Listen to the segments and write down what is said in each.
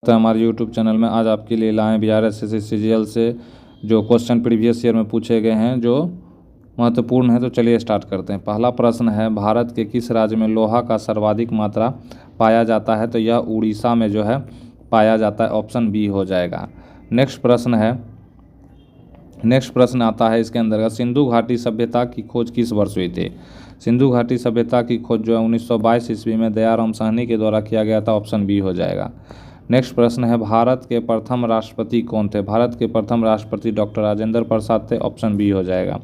तो हमारे YouTube channel में आज आपके लिए लाएँ बिहार एसएससी सीजीएल से जो क्वेश्चन प्रीवियस ईयर में पूछे गए हैं जो महत्वपूर्ण है। तो चलिए स्टार्ट करते हैं। पहला प्रश्न है, भारत के किस राज्य में लोहा का सर्वाधिक मात्रा पाया जाता है? तो यह उड़ीसा में जो है पाया जाता है। ऑप्शन बी हो जाएगा। नेक्स्ट प्रश्न आता है इसके अंतर्गत, सिंधु घाटी सभ्यता की खोज किस वर्ष हुई थी? सिंधु घाटी सभ्यता की खोज जो है 1922 ईस्वी में दयाराम साहनी के द्वारा किया गया था। ऑप्शन बी हो जाएगा। नेक्स्ट प्रश्न है, भारत के प्रथम राष्ट्रपति कौन थे? भारत के प्रथम राष्ट्रपति डॉक्टर राजेंद्र प्रसाद थे। ऑप्शन बी हो जाएगा।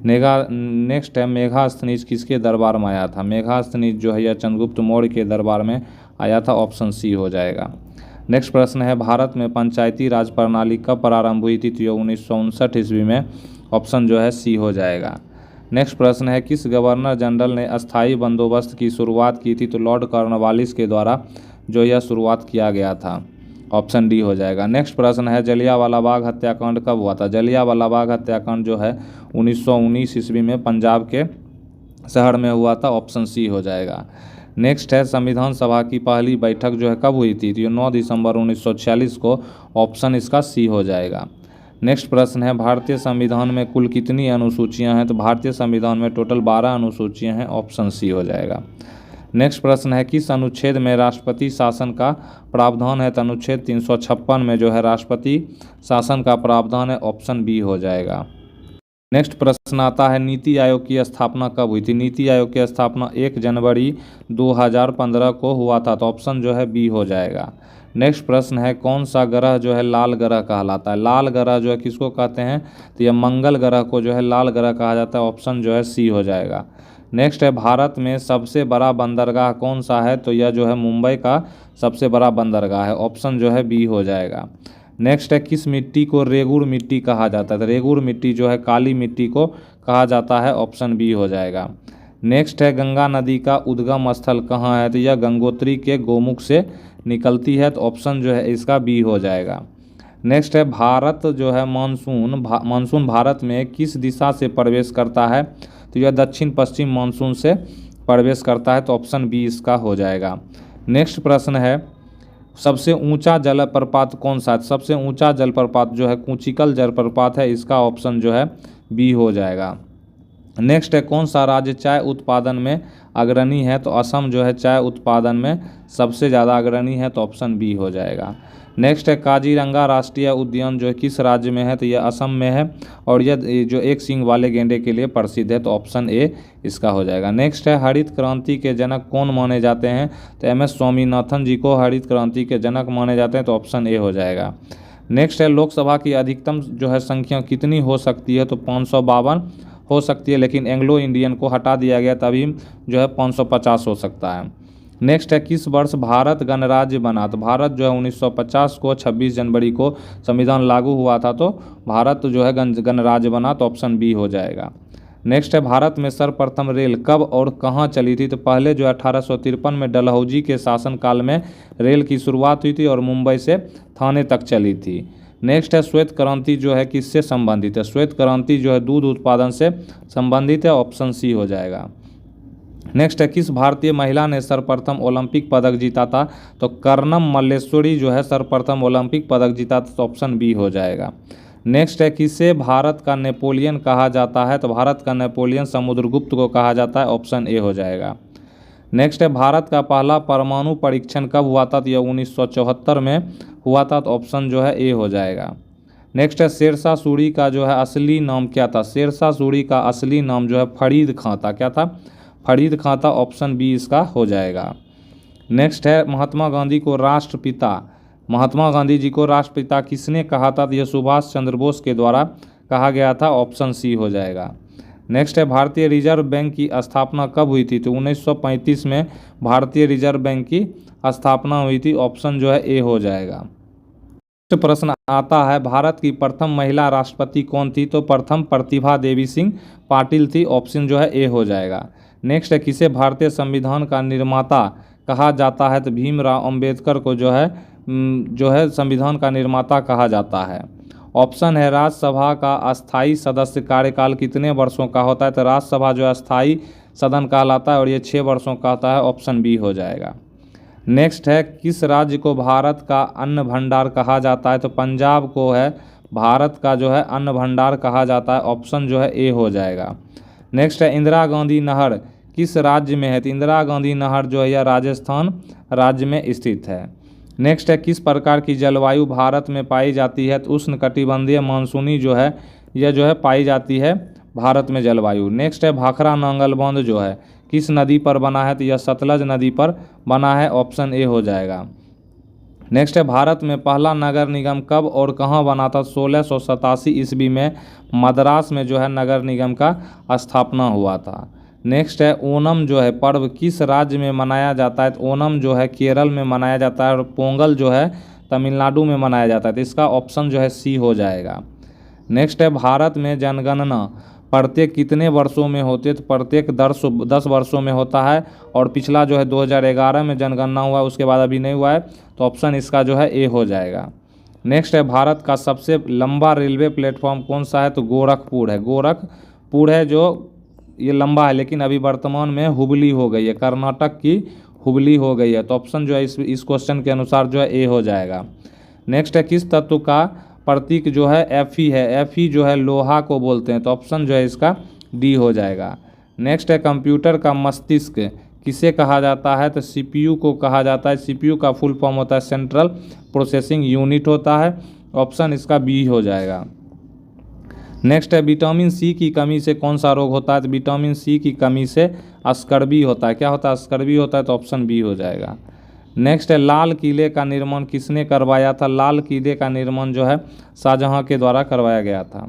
नेक्स्ट है, मेघास्थनीज किसके दरबार में आया था? मेघास्थनीज जो है यह चंद्रगुप्त मौर्य के दरबार में आया था। ऑप्शन सी हो जाएगा। नेक्स्ट प्रश्न है, भारत में पंचायती राज प्रणाली कब प्रारंभ हुई थी? तो यह 1959 ईस्वी में। ऑप्शन जो है सी हो जाएगा। नेक्स्ट प्रश्न है, किस गवर्नर जनरल ने अस्थायी बंदोबस्त की शुरुआत की थी? तो लॉर्ड कॉर्नवालिस के द्वारा जो यह शुरुआत किया गया था। ऑप्शन डी हो जाएगा। नेक्स्ट प्रश्न है, जलियांवाला बाग हत्याकांड कब हुआ था? जलियांवाला बाग हत्याकांड जो है 1919 ईस्वी में पंजाब के शहर में हुआ था। ऑप्शन सी हो जाएगा। नेक्स्ट है, संविधान सभा की पहली बैठक जो है कब हुई थी? तो 9 दिसंबर 1946 को। ऑप्शन इसका सी हो जाएगा। नेक्स्ट प्रश्न है, भारतीय संविधान में कुल कितनी अनुसूचियां हैं? तो भारतीय संविधान में टोटल 12 अनुसूचियां हैं। ऑप्शन सी हो जाएगा। नेक्स्ट प्रश्न है, किस अनुच्छेद में राष्ट्रपति शासन का प्रावधान है? तो अनुच्छेद 356 में जो है राष्ट्रपति शासन का प्रावधान है। ऑप्शन बी हो जाएगा। नेक्स्ट प्रश्न आता है, नीति आयोग की स्थापना कब हुई थी? नीति आयोग की स्थापना 1 जनवरी 2015 को हुआ था। तो ऑप्शन जो है बी हो जाएगा। नेक्स्ट प्रश्न है, कौन सा ग्रह जो है लाल ग्रह कहलाता है? लाल ग्रह जो है किसको कहते हैं? तो यह मंगल ग्रह को जो है लाल ग्रह कहा जाता है। ऑप्शन जो है सी हो जाएगा। नेक्स्ट है, भारत में सबसे बड़ा बंदरगाह कौन सा है? तो यह जो है मुंबई का सबसे बड़ा बंदरगाह है। ऑप्शन जो है बी हो जाएगा। नेक्स्ट है, किस मिट्टी को रेगुड़ मिट्टी कहा जाता है? तो रेगुड़ मिट्टी जो है काली मिट्टी को कहा जाता है। ऑप्शन बी हो जाएगा। नेक्स्ट है, गंगा नदी का उद्गम स्थल कहाँ है? तो यह गंगोत्री के गोमुख से निकलती है। तो ऑप्शन जो है इसका बी हो जाएगा। नेक्स्ट है, भारत जो है मानसून भारत में किस दिशा से प्रवेश करता है? तो यह दक्षिण पश्चिम मानसून से प्रवेश करता है। तो ऑप्शन बी इसका हो जाएगा। नेक्स्ट प्रश्न है, सबसे ऊंचा जलप्रपात कौन सा है? सबसे ऊंचा जलप्रपात जो है कूचिकल जलप्रपात है। इसका ऑप्शन जो है बी हो जाएगा। नेक्स्ट है, कौन सा राज्य चाय उत्पादन में अग्रणी है? तो असम जो है चाय उत्पादन में सबसे ज़्यादा अग्रणी है। तो ऑप्शन बी हो जाएगा। नेक्स्ट है, काजीरंगा राष्ट्रीय उद्यान जो है किस राज्य में है? तो यह असम में है और यह जो एक सींग वाले गेंडे के लिए प्रसिद्ध है। तो ऑप्शन ए इसका हो जाएगा। नेक्स्ट है, हरित क्रांति के जनक कौन माने जाते हैं? तो एम.एस. स्वामीनाथन जी को हरित क्रांति के जनक माने जाते हैं। तो ऑप्शन ए हो जाएगा। नेक्स्ट है, लोकसभा की अधिकतम जो है संख्या कितनी हो सकती है? तो 552 हो सकती है, लेकिन एंग्लो इंडियन को हटा दिया गया तभी जो है 550 हो सकता है। नेक्स्ट है, किस वर्ष भारत गणराज्य बना? तो भारत जो है 1950 को 26 जनवरी को संविधान लागू हुआ था। तो भारत जो है गणराज्य बना। तो ऑप्शन बी हो जाएगा। नेक्स्ट है, भारत में सर्वप्रथम रेल कब और कहाँ चली थी? तो पहले जो 1853 में डलहौजी के शासनकाल में रेल की शुरुआत हुई थी और मुंबई से थाने तक चली थी। नेक्स्ट है, श्वेत क्रांति जो है किससे संबंधित है? श्वेत क्रांति जो है दूध उत्पादन से संबंधित है। ऑप्शन सी हो जाएगा। नेक्स्ट है, किस भारतीय महिला ने सर्वप्रथम ओलंपिक पदक जीता था? तो कर्णम मल्लेश्वरी जो है सर्वप्रथम ओलंपिक पदक जीता था। तो ऑप्शन बी हो जाएगा। नेक्स्ट है, किसे भारत का नेपोलियन कहा जाता है? तो भारत का नेपोलियन समुद्रगुप्त को कहा जाता है। ऑप्शन ए हो जाएगा। नेक्स्ट है, भारत का पहला परमाणु परीक्षण कब हुआ था? तो यह 1974 में हुआ था। तो ऑप्शन जो है ए हो जाएगा। नेक्स्ट है, शेरशाह सूरी का जो है असली नाम क्या था? शेरशाह सूरी का असली नाम जो है फरीद खां था। क्या था? फरीद खां था। ऑप्शन बी इसका हो जाएगा। नेक्स्ट है, महात्मा गांधी जी को राष्ट्रपिता किसने कहा था? तो यह सुभाष चंद्र बोस के द्वारा कहा गया था। ऑप्शन सी हो जाएगा। नेक्स्ट है, भारतीय रिजर्व बैंक की स्थापना कब हुई थी? तो 1935 में भारतीय रिजर्व बैंक की स्थापना हुई थी। ऑप्शन जो है ए हो जाएगा। नेक्स्ट प्रश्न आता है, भारत की प्रथम महिला राष्ट्रपति कौन थी? तो प्रथम प्रतिभा देवी सिंह पाटिल थी। ऑप्शन जो है ए हो जाएगा। नेक्स्ट है, किसे भारतीय संविधान का निर्माता कहा जाता है? तो भीमराव अंबेडकर को जो है संविधान का निर्माता कहा जाता है। ऑप्शन है, राज्यसभा का अस्थाई सदस्य कार्यकाल कितने वर्षों का होता है? तो राज्यसभा जो है अस्थाई सदन कहलाता है और ये 6 वर्षों का होता है। ऑप्शन बी हो जाएगा। नेक्स्ट है किस राज्य को भारत का अन्न भंडार कहा जाता है, तो पंजाब को है भारत का जो है अन्न भंडार कहा जाता है, ऑप्शन जो है ए हो जाएगा। नेक्स्ट है इंदिरा गांधी नहर किस राज्य में है, तो इंदिरा गांधी नहर जो है यह राजस्थान राज्य में स्थित है। नेक्स्ट है किस प्रकार की जलवायु भारत में पाई जाती है, तो उष्णकटिबंधीय मानसूनी जो है यह जो है पाई जाती है भारत में जलवायु। नेक्स्ट है भाखड़ा नांगल बांध जो है किस नदी पर बना है, तो यह सतलज नदी पर बना है, ऑप्शन ए हो जाएगा। नेक्स्ट है भारत में पहला नगर निगम कब और कहाँ बना था, 1687 ईस्वी में मद्रास में जो है नगर निगम का स्थापना हुआ था। नेक्स्ट है ओणम जो है पर्व किस राज्य में मनाया जाता है, तो ओणम जो है केरल में मनाया जाता है और पोंगल जो है तमिलनाडु में मनाया जाता है, तो इसका ऑप्शन जो है सी हो जाएगा। नेक्स्ट है भारत में जनगणना प्रत्येक कितने वर्षों में होती है, तो प्रत्येक 10 वर्षों में होता है और पिछला जो है 2011 में जनगणना हुआ, उसके बाद अभी नहीं हुआ है, तो ऑप्शन इसका जो है ए हो जाएगा। नेक्स्ट है भारत का सबसे लंबा रेलवे प्लेटफॉर्म कौन सा है, तो गोरखपुर है। गोरखपुर है जो ये लंबा है, लेकिन अभी वर्तमान में हुबली हो गई है, कर्नाटक की हुबली हो गई है, तो ऑप्शन जो है इस क्वेश्चन के अनुसार जो है ए हो जाएगा। नेक्स्ट है किस तत्व का प्रतीक जो है Fe है, Fe जो है लोहा को बोलते हैं, तो ऑप्शन जो है इसका डी हो जाएगा। नेक्स्ट है कंप्यूटर का मस्तिष्क किसे कहा जाता है, तो CPU को कहा जाता है। CPU का फुल फॉर्म होता है सेंट्रल प्रोसेसिंग यूनिट होता है, ऑप्शन इसका बी हो जाएगा। नेक्स्ट है विटामिन सी की कमी से कौन सा रोग होता है, तो विटामिन सी की कमी से स्कर्वी होता है। क्या होता है, स्कर्वी होता है, तो ऑप्शन बी हो जाएगा। नेक्स्ट है लाल किले का निर्माण किसने करवाया था, लाल किले का निर्माण जो है शाहजहां के द्वारा करवाया गया था।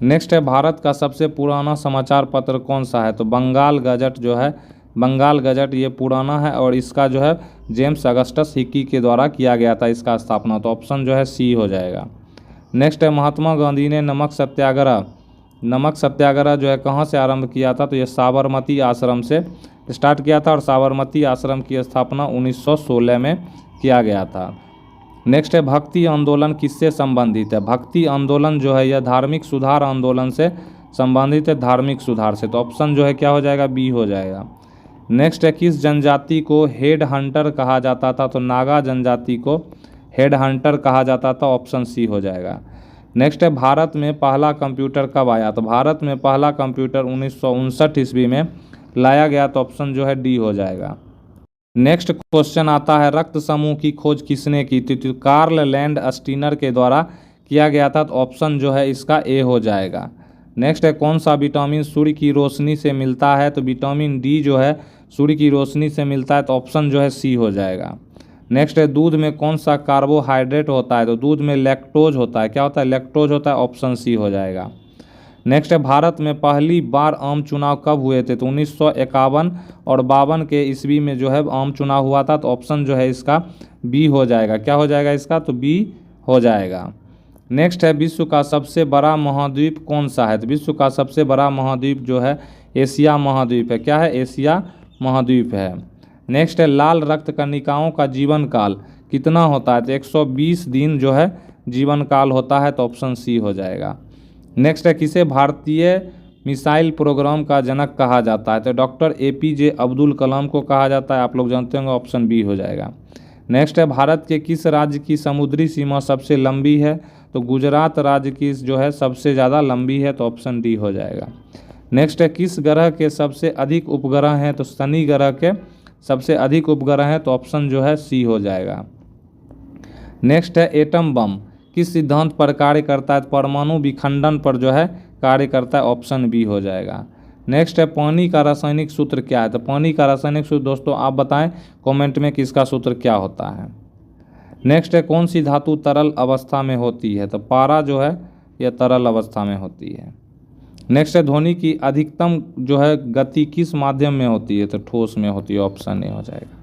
नेक्स्ट है भारत का सबसे पुराना समाचार पत्र कौन सा है, तो बंगाल गजट जो है, बंगाल गजट ये पुराना है और इसका जो है जेम्स अगस्टस हिक्की के द्वारा किया गया था इसका स्थापना, तो ऑप्शन जो है सी हो जाएगा। नेक्स्ट है महात्मा गांधी ने नमक सत्याग्रह जो है कहाँ से आरंभ किया था, तो ये साबरमती आश्रम से स्टार्ट किया था और साबरमती आश्रम की स्थापना 1916 में किया गया था। नेक्स्ट है भक्ति आंदोलन किससे संबंधित है, भक्ति आंदोलन जो है यह धार्मिक सुधार आंदोलन से संबंधित है, धार्मिक सुधार से, तो ऑप्शन जो है क्या हो जाएगा, बी हो जाएगा। नेक्स्ट है किस जनजाति को हेड हंटर कहा जाता था, तो नागा जनजाति को हेड हंटर कहा जाता था, ऑप्शन सी हो जाएगा। नेक्स्ट है भारत में पहला कंप्यूटर कब आया, तो भारत में पहला कंप्यूटर 1959 ईस्वी में लाया गया, तो ऑप्शन जो है डी हो जाएगा। नेक्स्ट क्वेश्चन आता है रक्त समूह की खोज किसने की थी, तो कार्ल लैंड स्टीनर के द्वारा किया गया था, तो ऑप्शन जो है इसका ए हो जाएगा। नेक्स्ट है कौन सा विटामिन सूर्य की रोशनी से मिलता है, तो विटामिन डी जो है सूर्य की रोशनी से मिलता है, तो ऑप्शन जो है सी हो जाएगा। नेक्स्ट है दूध में कौन सा कार्बोहाइड्रेट होता है, तो दूध में लैक्टोज होता है। क्या होता है, लैक्टोज होता है, ऑप्शन सी हो जाएगा। नेक्स्ट है भारत में पहली बार आम चुनाव कब हुए थे, तो 1951 और 52 के ईस्वी में जो है आम चुनाव हुआ था, तो ऑप्शन जो है इसका बी हो जाएगा। क्या हो जाएगा इसका, तो बी हो जाएगा। नेक्स्ट है विश्व का सबसे बड़ा महाद्वीप कौन सा है, तो विश्व का सबसे बड़ा महाद्वीप जो है एशिया महाद्वीप है। क्या है, एशिया महाद्वीप है। नेक्स्ट है लाल रक्त कणिकाओं का जीवन काल कितना होता है, तो 120 दिन जो है जीवन काल होता है, तो ऑप्शन सी हो जाएगा। नेक्स्ट है किसे भारतीय मिसाइल प्रोग्राम का जनक कहा जाता है, तो डॉक्टर APJ अब्दुल कलाम को कहा जाता है, आप लोग जानते होंगे, ऑप्शन बी हो जाएगा। नेक्स्ट है भारत के किस राज्य की समुद्री सीमा सबसे लंबी है, तो गुजरात राज्य की जो है सबसे ज़्यादा लंबी है, तो ऑप्शन डी हो जाएगा। नेक्स्ट है किस ग्रह के सबसे अधिक उपग्रह हैं, तो शनि ग्रह के सबसे अधिक उपग्रह हैं, तो ऑप्शन जो है सी हो जाएगा। नेक्स्ट है एटम बम किस सिद्धांत पर कार्य करता है, परमाणु विखंडन पर जो है कार्य करता है, ऑप्शन बी हो जाएगा। नेक्स्ट है पानी का रासायनिक सूत्र क्या है, तो पानी का रासायनिक सूत्र दोस्तों आप बताएं कमेंट में कि इसका सूत्र क्या होता है। नेक्स्ट है कौन सी धातु तरल अवस्था में होती है, तो पारा जो है यह तरल अवस्था में होती है। नेक्स्ट है ध्वनि की अधिकतम जो है गति किस माध्यम में होती है, तो ठोस में होती है, ऑप्शन ए हो जाएगा।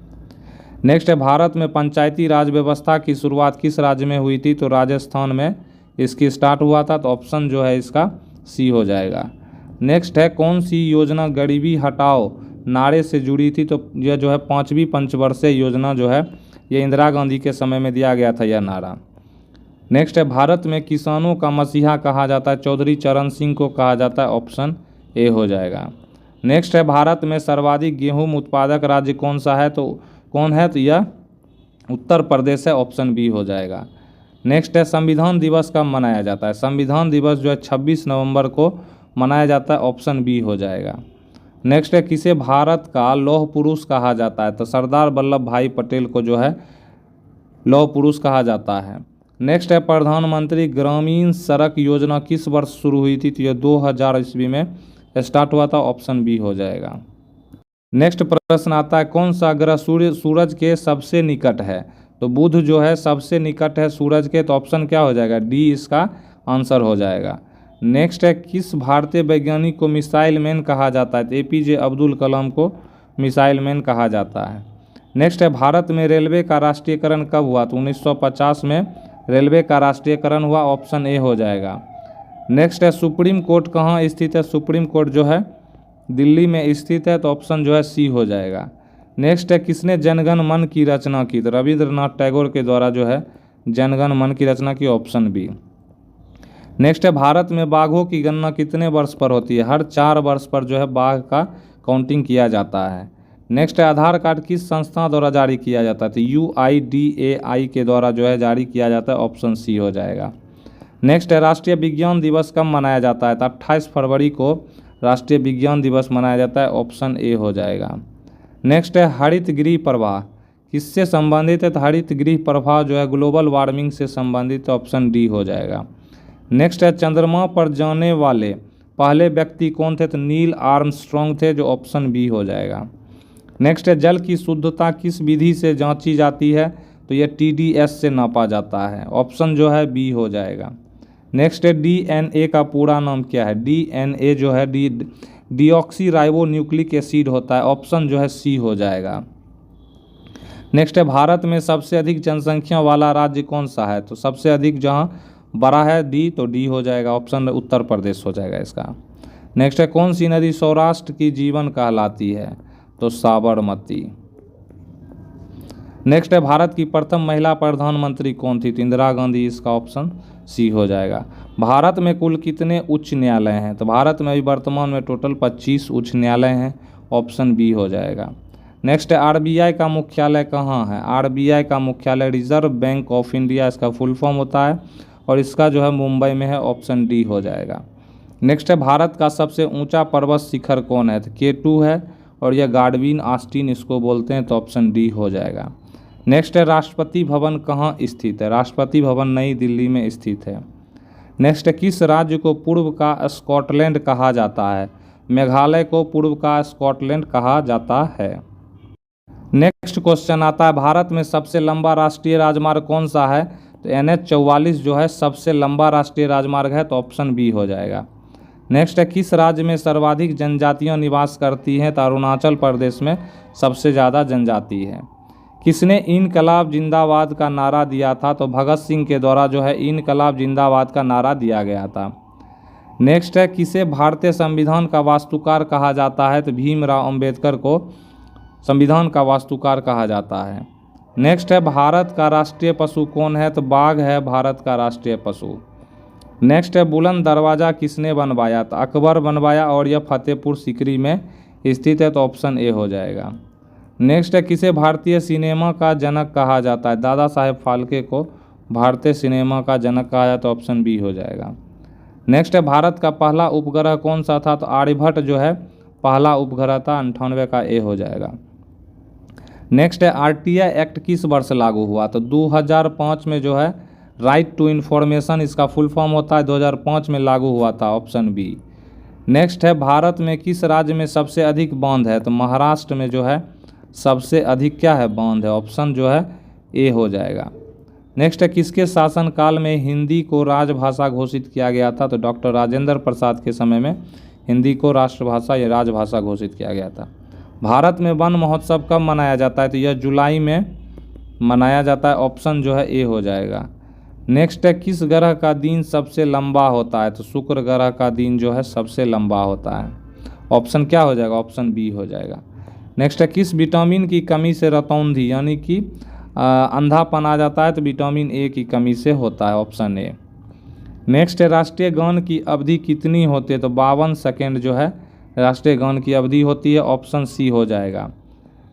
नेक्स्ट है भारत में पंचायती राज व्यवस्था की शुरुआत किस राज्य में हुई थी, तो राजस्थान में इसकी स्टार्ट हुआ था, तो ऑप्शन जो है इसका सी हो जाएगा। नेक्स्ट है कौन सी योजना गरीबी हटाओ नारे से जुड़ी थी, तो यह जो है 5वीं पंचवर्षीय योजना जो है ये इंदिरा गांधी के समय में दिया गया था यह नारा। नेक्स्ट है भारत में किसानों का मसीहा कहा जाता है, चौधरी चरण सिंह को कहा जाता है, ऑप्शन ए हो जाएगा। नेक्स्ट है भारत में सर्वाधिक गेहूं उत्पादक राज्य कौन सा है, तो कौन है, तो यह उत्तर प्रदेश है, ऑप्शन बी हो जाएगा। नेक्स्ट है संविधान दिवस कब मनाया जाता है? संविधान दिवस जो है 26 नवंबर को मनाया जाता है, ऑप्शन बी हो जाएगा। नेक्स्ट है किसे भारत का लौह पुरुष कहा जाता है? तो सरदार वल्लभ भाई पटेल को जो है लौह पुरुष कहा जाता है। नेक्स्ट है प्रधानमंत्री ग्रामीण सड़क योजना किस वर्ष शुरू हुई थी? तो यह 2000 ईस्वी में स्टार्ट हुआ था, ऑप्शन बी हो जाएगा। नेक्स्ट प्रश्न आता है कौन सा ग्रह सूरज के सबसे निकट है? तो बुध जो है सबसे निकट है सूरज के, तो ऑप्शन क्या हो जाएगा? डी इसका आंसर हो जाएगा। नेक्स्ट है किस भारतीय वैज्ञानिक को मिसाइल मैन कहा जाता है? तो एपीजे अब्दुल कलाम को मिसाइल मैन कहा जाता है। नेक्स्ट है भारत में रेलवे का राष्ट्रीयकरण कब हुआ? तो 1950 में रेलवे का राष्ट्रीयकरण हुआ, ऑप्शन ए हो जाएगा। नेक्स्ट है सुप्रीम कोर्ट कहाँ स्थित है? सुप्रीम कोर्ट जो है दिल्ली में स्थित है, तो ऑप्शन जो है सी हो जाएगा। नेक्स्ट है किसने जनगण मन की रचना की? तो रविंद्रनाथ टैगोर के द्वारा जो है जनगण मन की रचना की, ऑप्शन बी। नेक्स्ट है भारत में बाघों की गणना कितने वर्ष पर होती है? हर 4 वर्ष पर जो है बाघ का काउंटिंग किया जाता है। नेक्स्ट है आधार कार्ड किस संस्था द्वारा जारी किया जाता है? तो UIDAI के द्वारा जो है जारी किया जाता है, ऑप्शन सी हो जाएगा। नेक्स्ट है राष्ट्रीय विज्ञान दिवस कब मनाया जाता है? तो 28 फरवरी को राष्ट्रीय विज्ञान दिवस मनाया जाता है, ऑप्शन ए हो जाएगा। नेक्स्ट है हरित गृह प्रवाह किससे संबंधित है? तो हरित गृह प्रवाह जो है ग्लोबल वार्मिंग से संबंधित, ऑप्शन डी हो जाएगा। नेक्स्ट है चंद्रमा पर जाने वाले पहले व्यक्ति कौन थे? तो नील आर्मस्ट्रॉन्ग थे, जो ऑप्शन बी हो जाएगा। नेक्स्ट है जल की शुद्धता किस विधि से जांची जाती है? तो यह TDS से नापा जाता है, ऑप्शन जो है बी हो जाएगा। नेक्स्ट है DNA का पूरा नाम क्या है? DNA जो है डीऑक्सी राइबो न्यूक्लिक एसिड होता है, ऑप्शन जो है सी हो जाएगा। नेक्स्ट है भारत में सबसे अधिक जनसंख्या वाला राज्य कौन सा है? तो सबसे अधिक जहाँ बड़ा है डी, तो डी हो जाएगा, ऑप्शन उत्तर प्रदेश हो जाएगा इसका। नेक्स्ट है कौन सी नदी सौराष्ट्र की जीवन कहलाती है? तो साबरमती। नेक्स्ट है भारत की प्रथम महिला प्रधानमंत्री कौन थी? तो इंदिरा गांधी, इसका ऑप्शन सी हो जाएगा। भारत में कुल कितने उच्च न्यायालय हैं? तो भारत में अभी वर्तमान में टोटल 25 उच्च न्यायालय हैं, ऑप्शन बी हो जाएगा। नेक्स्ट है RBI का मुख्यालय कहाँ है? RBI का मुख्यालय रिजर्व बैंक ऑफ इंडिया इसका फुल फॉर्म होता है, और इसका जो है मुंबई में है, ऑप्शन डी हो जाएगा। नेक्स्ट है भारत का सबसे ऊंचा पर्वत शिखर कौन है? तो K2 है, और यह गार्डविन आस्टीन इसको बोलते हैं, तो ऑप्शन डी हो जाएगा। नेक्स्ट है राष्ट्रपति भवन कहाँ स्थित है? राष्ट्रपति भवन नई दिल्ली में स्थित है। नेक्स्ट है किस राज्य को पूर्व का स्कॉटलैंड कहा जाता है? मेघालय को पूर्व का स्कॉटलैंड कहा जाता है। नेक्स्ट क्वेश्चन आता है भारत में सबसे लंबा राष्ट्रीय राजमार्ग कौन सा है? तो NH44 जो है सबसे लंबा राष्ट्रीय राजमार्ग है, तो ऑप्शन बी हो जाएगा। नेक्स्ट है किस राज्य में सर्वाधिक जनजातियां निवास करती हैं? तो अरुणाचल प्रदेश में सबसे ज़्यादा जनजाति है। किसने इनकलाब जिंदाबाद का नारा दिया था? तो भगत सिंह के द्वारा जो है इनकलाब जिंदाबाद का नारा दिया गया था। नेक्स्ट है किसे भारतीय संविधान का वास्तुकार कहा जाता है? तो भीमराव अंबेडकर को संविधान का वास्तुकार कहा जाता है। नेक्स्ट है भारत का राष्ट्रीय पशु कौन है? तो बाघ है भारत का राष्ट्रीय पशु। नेक्स्ट है बुलंद दरवाज़ा किसने बनवाया? तो अकबर बनवाया, और यह फतेहपुर सीकरी में स्थित है, तो ऑप्शन ए हो जाएगा। नेक्स्ट है किसे भारतीय सिनेमा का जनक कहा जाता है? दादा साहेब फाल्के को भारतीय सिनेमा का जनक कहा जाता है, तो ऑप्शन बी हो जाएगा। नेक्स्ट है भारत का पहला उपग्रह कौन सा था? तो आर्यभट्ट जो है पहला उपग्रह था, 98 का ए हो जाएगा। नेक्स्ट है RTI एक्ट किस वर्ष लागू हुआ? तो 2005 में जो है राइट टू इन्फॉर्मेशन इसका फुल फॉर्म होता है, 2005 में लागू हुआ था, ऑप्शन बी। नेक्स्ट है भारत में किस राज्य में सबसे अधिक बांध है? तो महाराष्ट्र में जो है सबसे अधिक क्या है? बांध है, ऑप्शन जो है ए हो जाएगा। नेक्स्ट है किसके शासनकाल में हिंदी को राजभाषा घोषित किया गया था? तो डॉक्टर राजेंद्र प्रसाद के समय में हिंदी को राष्ट्रभाषा या राजभाषा घोषित किया गया था। भारत में वन महोत्सव कब मनाया जाता है? तो यह जुलाई में मनाया जाता है, ऑप्शन जो है ए हो जाएगा। नेक्स्ट है किस ग्रह का दिन सबसे लंबा होता है? तो शुक्र ग्रह का दिन जो है सबसे लंबा होता है, ऑप्शन क्या हो जाएगा? ऑप्शन बी हो जाएगा। नेक्स्ट है किस विटामिन की कमी से रतौंधी यानी कि अंधापन आ जाता है? तो विटामिन ए की कमी से होता है, ऑप्शन ए। नेक्स्ट है राष्ट्रीय गान की अवधि कितनी होती है? तो 52 सेकेंड जो है राष्ट्रीय गान की अवधि होती है, ऑप्शन सी हो जाएगा।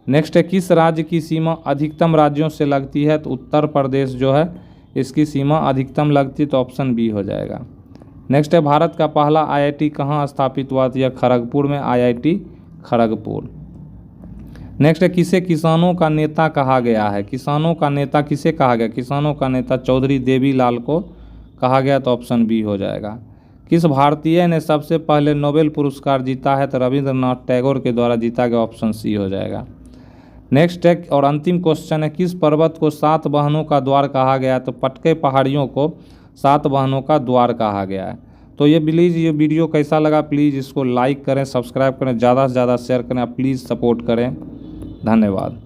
नेक्स्ट है किस राज्य की सीमा अधिकतम राज्यों से लगती है, तो उत्तर प्रदेश जो है इसकी सीमा अधिकतम लगती है, तो ऑप्शन बी हो जाएगा। नेक्स्ट है भारत का पहला आईआईटी कहाँ स्थापित हुआ, तो यह खड़गपुर में आईआईटी खड़गपुर। नेक्स्ट है किसे किसानों का नेता कहा गया है, किसानों का नेता किसे कहा गया, किसानों का नेता चौधरी देवीलाल को कहा गया, तो ऑप्शन बी हो जाएगा। किस भारतीय ने सबसे पहले नोबेल पुरस्कार जीता है, तो रविंद्रनाथ टैगोर के द्वारा जीता गया, ऑप्शन सी हो जाएगा। नेक्स्ट है और अंतिम क्वेश्चन है किस पर्वत को 7 बहनों का द्वार कहा गया है, तो पटके पहाड़ियों को 7 बहनों का द्वार कहा गया है। तो ये प्लीज़ ये वीडियो कैसा लगा प्लीज़ इसको लाइक करें, सब्सक्राइब करें, ज़्यादा से ज़्यादा शेयर करें, प्लीज़ सपोर्ट करें। धन्यवाद।